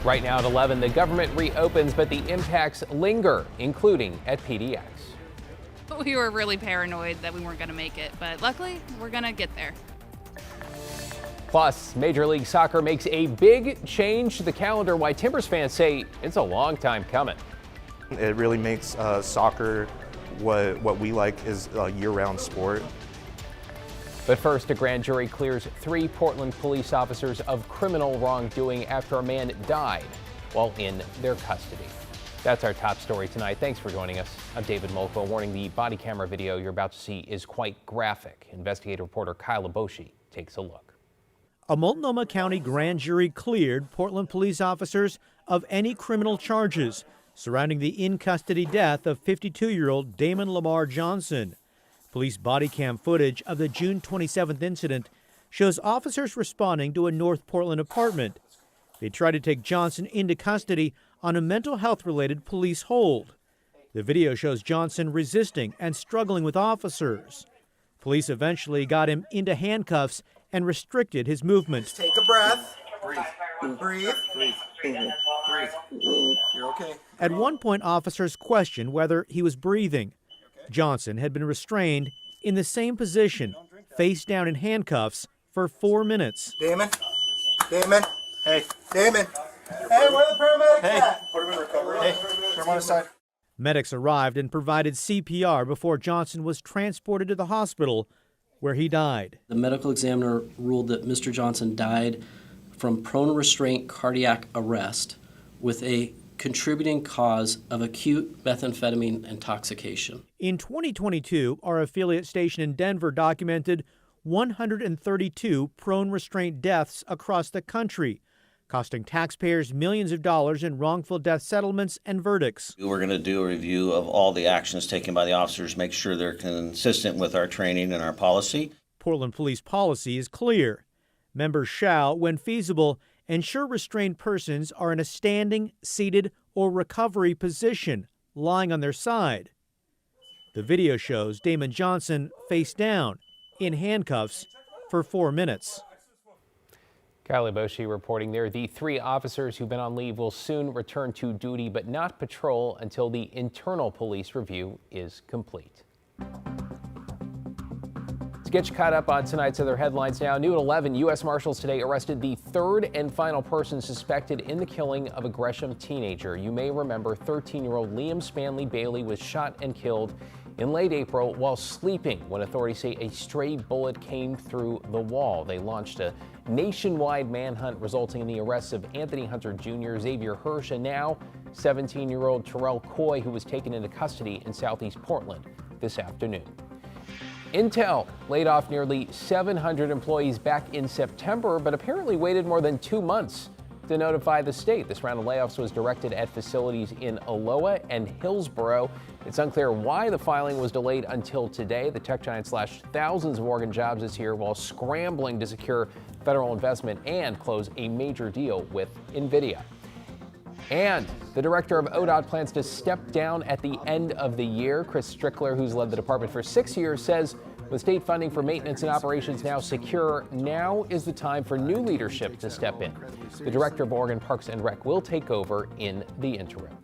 Right now at 11, the government reopens, but the impacts linger, including at PDX. We were really paranoid that we weren't going to make it, but luckily, we're going to get there. Plus, Major League Soccer makes a big change to the calendar. Why Timbers fans say it's a long time coming. It really makes soccer what we like is a year-round sport. But first, a grand jury clears 3 Portland police officers of criminal wrongdoing after a man died while in their custody. That's our top story tonight. Thanks for joining us. I'm David Molko, warning the body camera video you're about to see is quite graphic. Investigative reporter Kyle Aboshi takes a look. A Multnomah County grand jury cleared Portland police officers of any criminal charges surrounding the in-custody death of 52-year-old Damon Lamar Johnson. Police body cam footage of the June 27th incident shows officers responding to a North Portland apartment. They tried to take Johnson into custody on a mental health-related police hold. The video shows Johnson resisting and struggling with officers. Police eventually got him into handcuffs and restricted his movement. Just take a breath. Breathe. Breathe. Breathe. Breathe. You're okay. At one point, officers questioned whether he was breathing. Johnson had been restrained in the same position, face down in handcuffs, for 4 minutes. Damon? Damon? Hey. Damon? Hey, where are the paramedics at? Put him in recovery. Hey, turn him on his side. Medics arrived and provided CPR before Johnson was transported to the hospital, where he died. The medical examiner ruled that Mr. Johnson died from prone restraint cardiac arrest with a contributing cause of acute methamphetamine intoxication. In 2022, our affiliate station in Denver documented 132 prone restraint deaths across the country, costing taxpayers millions of dollars in wrongful death settlements and verdicts. We're going to do a review of all the actions taken by the officers, make sure they're consistent with our training and our policy. Portland police policy is clear. Members shall, when feasible, ensure restrained persons are in a standing, seated, or recovery position, lying on their side. The video shows Damon Johnson face down, in handcuffs, for 4 minutes. Kyle Aboshi reporting there. The 3 officers who've been on leave will soon return to duty, but not patrol until the internal police review is complete. Get you caught up on tonight's other headlines now. New at 11, U.S. Marshals today arrested the 3rd and final person suspected in the killing of a Gresham teenager. You may remember 13-year-old Liam Spanley Bailey was shot and killed in late April while sleeping when authorities say a stray bullet came through the wall. They launched a nationwide manhunt resulting in the arrests of Anthony Hunter Jr., Xavier Hirsch, and now 17-year-old Terrell Coy, who was taken into custody in southeast Portland this afternoon. Intel laid off nearly 700 employees back in September, but apparently waited more than 2 months to notify the state. This round of layoffs was directed at facilities in Aloha and Hillsborough. It's unclear why the filing was delayed until today. The tech giant slashed thousands of Oregon jobs this year while scrambling to secure federal investment and close a major deal with NVIDIA. And the director of ODOT plans to step down at the end of the year. Chris Strickler, who's led the department for 6 years, says with state funding for maintenance and operations now secure, now is the time for new leadership to step in. The director of Oregon Parks and Rec will take over in the interim.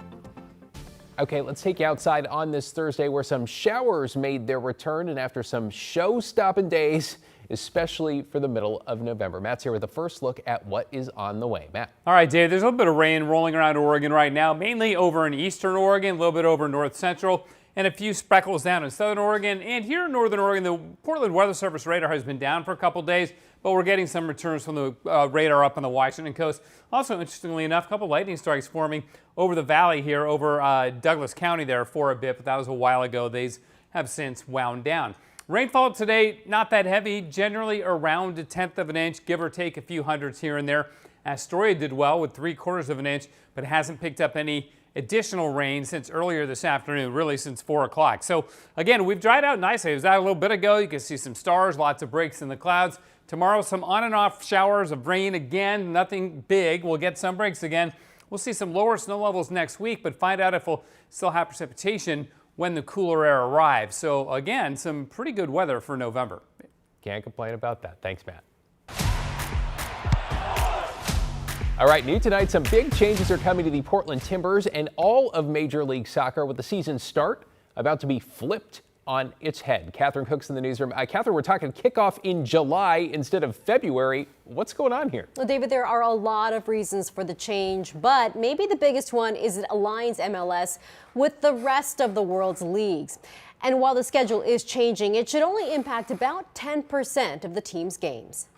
Okay, let's take you outside on this Thursday where some showers made their return and after some show-stopping days, especially for the middle of November. Matt's here with the first look at what is on the way. Matt. All right, Dave, there's a little bit of rain rolling around Oregon right now, mainly over in eastern Oregon, a little bit over north central, and a few speckles down in southern Oregon. And here in northern Oregon, the Portland Weather Service radar has been down for a couple days, but we're getting some returns from the radar up on the Washington coast. Also, interestingly enough, a couple lightning strikes forming over the valley here, over Douglas County there for a bit, but that was a while ago. These have since wound down. Rainfall today, not that heavy, generally around 1/10 of an inch, give or take a few hundreds here and there. Astoria did well with 3/4 of an inch, but hasn't picked up any additional rain since earlier this afternoon, really since 4 o'clock. So again, we've dried out nicely. It was out a little bit ago. You can see some stars, lots of breaks in the clouds. Tomorrow, some on and off showers of rain again, nothing big. We'll get some breaks again. We'll see some lower snow levels next week, but find out if we'll still have precipitation when the cooler air arrives. So again, some pretty good weather for November. Can't complain about that. Thanks, Matt. All right, new tonight, some big changes are coming to the Portland Timbers and all of Major League Soccer with the season start about to be flipped on its head. Catherine Cook's in the newsroom. Catherine, we're talking kickoff in July instead of February. What's going on here? Well, David, there are a lot of reasons for the change, but maybe the biggest one is it aligns MLS with the rest of the world's leagues. And while the schedule is changing, it should only impact about 10% of the team's games.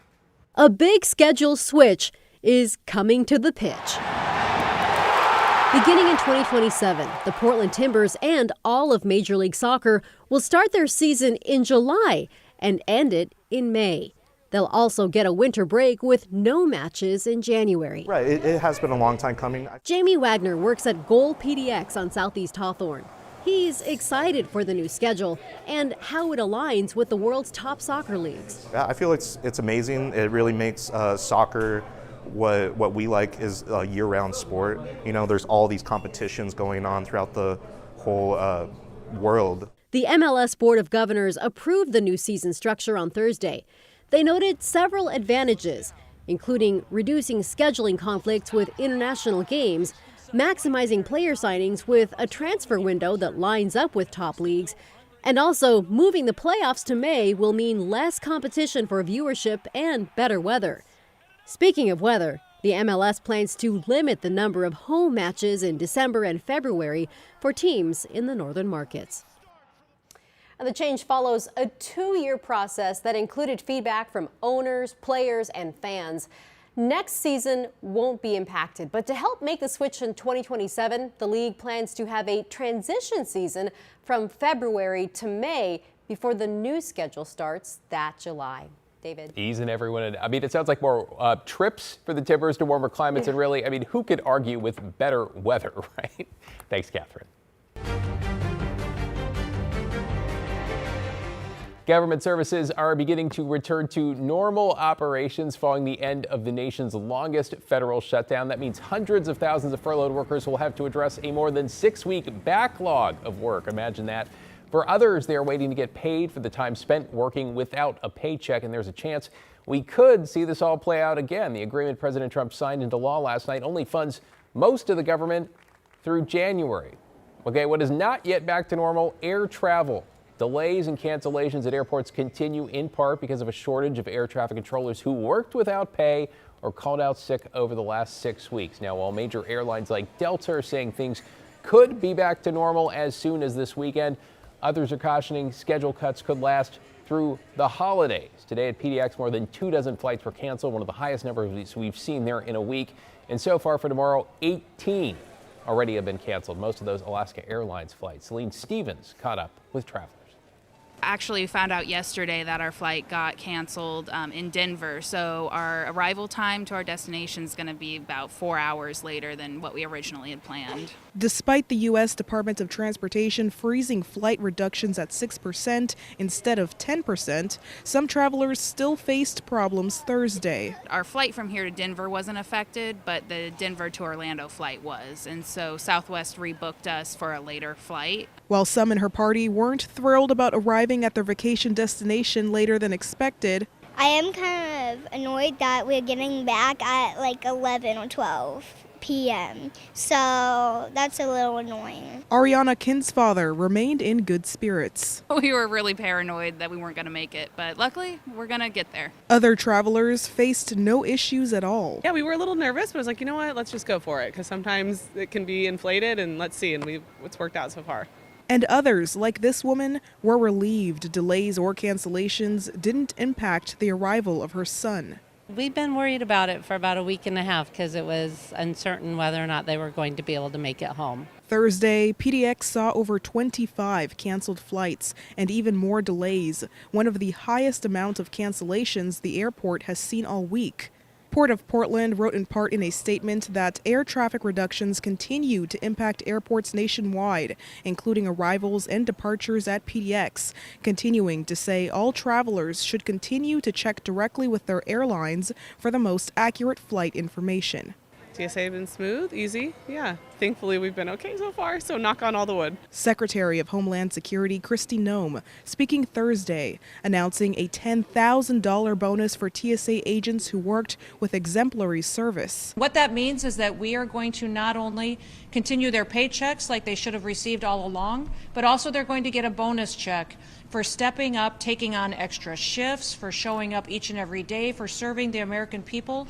A big schedule switch is coming to the pitch. Beginning in 2027, the Portland Timbers and all of Major League Soccer will start their season in July and end it in May. They'll also get a winter break with no matches in January. Right, it has been a long time coming. Jamie Wagner works at Goal PDX on Southeast Hawthorne. He's excited for the new schedule and how it aligns with the world's top soccer leagues. I feel it's amazing. It really makes soccer what we like is a year-round sport. You know, there's all these competitions going on throughout the whole world. The MLS Board of Governors approved the new season structure on Thursday. They noted several advantages, including reducing scheduling conflicts with international games, maximizing player signings with a transfer window that lines up with top leagues, and also moving the playoffs to May will mean less competition for viewership and better weather. Speaking of weather, the MLS plans to limit the number of home matches in December and February for teams in the northern markets. And the change follows a 2-year process that included feedback from owners, players, and fans. Next season won't be impacted, but to help make the switch in 2027, the league plans to have a transition season from February to May before the new schedule starts that July. David. Easing everyone in. I mean, it sounds like more trips for the Timbers to warmer climates, and really, I mean, who could argue with better weather, right? Thanks, Catherine. Government services are beginning to return to normal operations following the end of the nation's longest federal shutdown. That means hundreds of thousands of furloughed workers will have to address a more than 6-week backlog of work. Imagine that. For others, they are waiting to get paid for the time spent working without a paycheck, and there's a chance we could see this all play out again. The agreement President Trump signed into law last night only funds most of the government through January. Okay, what is not yet back to normal? Air travel. Delays and cancellations at airports continue in part because of a shortage of air traffic controllers who worked without pay or called out sick over the last 6 weeks. Now, while major airlines like Delta are saying things could be back to normal as soon as this weekend, others are cautioning schedule cuts could last through the holidays. Today at PDX, more than 24 flights were canceled, one of the highest numbers we've seen there in a week. And so far for tomorrow, 18 already have been canceled, most of those Alaska Airlines flights. Celine Stevens caught up with travelers. Actually found out yesterday that our flight got canceled in Denver, so our arrival time to our destination is going to be about 4 hours later than what we originally had planned. Despite the U.S. Department of Transportation freezing flight reductions at 6% instead of 10%, some travelers still faced problems Thursday. Our flight from here to Denver wasn't affected, but the Denver to Orlando flight was, and so Southwest rebooked us for a later flight. While some in her party weren't thrilled about arriving at their vacation destination later than expected, I am kind of annoyed that we're getting back at like 11 or 12 p.m. So that's a little annoying. Ariana Kinsfather remained in good spirits. We were really paranoid that we weren't going to make it, but luckily we're going to get there. Other travelers faced no issues at all. Yeah, we were a little nervous, but I was like, you know what, let's just go for it, because sometimes it can be inflated, and let's see, and it's worked out so far. And others, like this woman, were relieved delays or cancellations didn't impact the arrival of her son. We've been worried about it for about a week and a half because it was uncertain whether or not they were going to be able to make it home. Thursday, PDX saw over 25 canceled flights and even more delays, one of the highest amounts of cancellations the airport has seen all week. Port of Portland wrote in part in a statement that air traffic reductions continue to impact airports nationwide, including arrivals and departures at PDX, continuing to say all travelers should continue to check directly with their airlines for the most accurate flight information. TSA been smooth, easy. Yeah, thankfully we've been okay so far, so knock on all the wood. Secretary of Homeland Security Kristi Noem speaking Thursday, announcing a $10,000 bonus for TSA agents who worked with exemplary service. What that means is that we are going to not only continue their paychecks like they should have received all along, but also they're going to get a bonus check for stepping up, taking on extra shifts, for showing up each and every day, for serving the American people.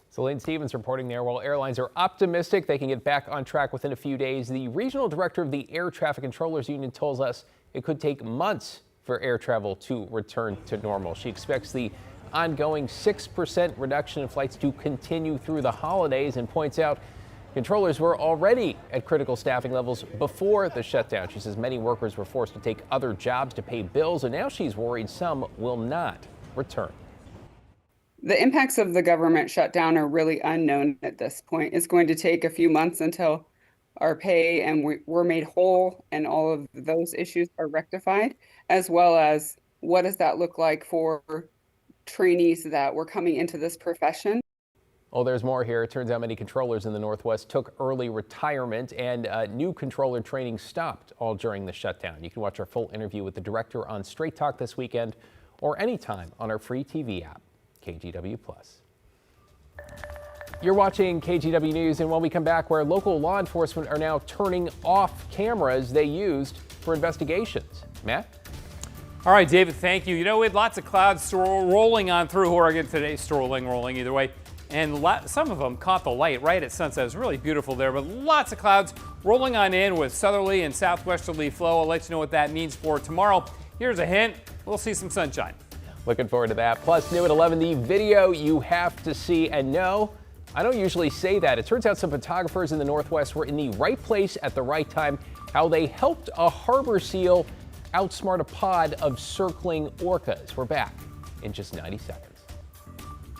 So Lane Stevens reporting there. While airlines are optimistic they can get back on track within a few days, the regional director of the Air Traffic Controllers Union tells us it could take months for air travel to return to normal. She expects the ongoing 6% reduction in flights to continue through the holidays and points out controllers were already at critical staffing levels before the shutdown. She says many workers were forced to take other jobs to pay bills, and now she's worried some will not return. The impacts of the government shutdown are really unknown at this point. It's going to take a few months until our pay and we're made whole and all of those issues are rectified, as well as what does that look like for trainees that were coming into this profession. Oh, there's more here. It turns out many controllers in the Northwest took early retirement, and new controller training stopped all during the shutdown. You can watch our full interview with the director on Straight Talk this weekend or anytime on our free TV app, KGW+. You're watching KGW News, and when we come back, where local law enforcement are now turning off cameras they used for investigations. Matt? All right, David, thank you. You know, we had lots of clouds rolling on through Oregon today, rolling either way. And some of them caught the light right at sunset. It was really beautiful there, but lots of clouds rolling on in with southerly and southwesterly flow. I'll let you know what that means for tomorrow. Here's a hint. We'll see some sunshine. Looking forward to that. Plus, new at 11, the video you have to see. And no, I don't usually say that. It turns out some photographers in the Northwest were in the right place at the right time. How they helped a harbor seal outsmart a pod of circling orcas. We're back in just 90 seconds.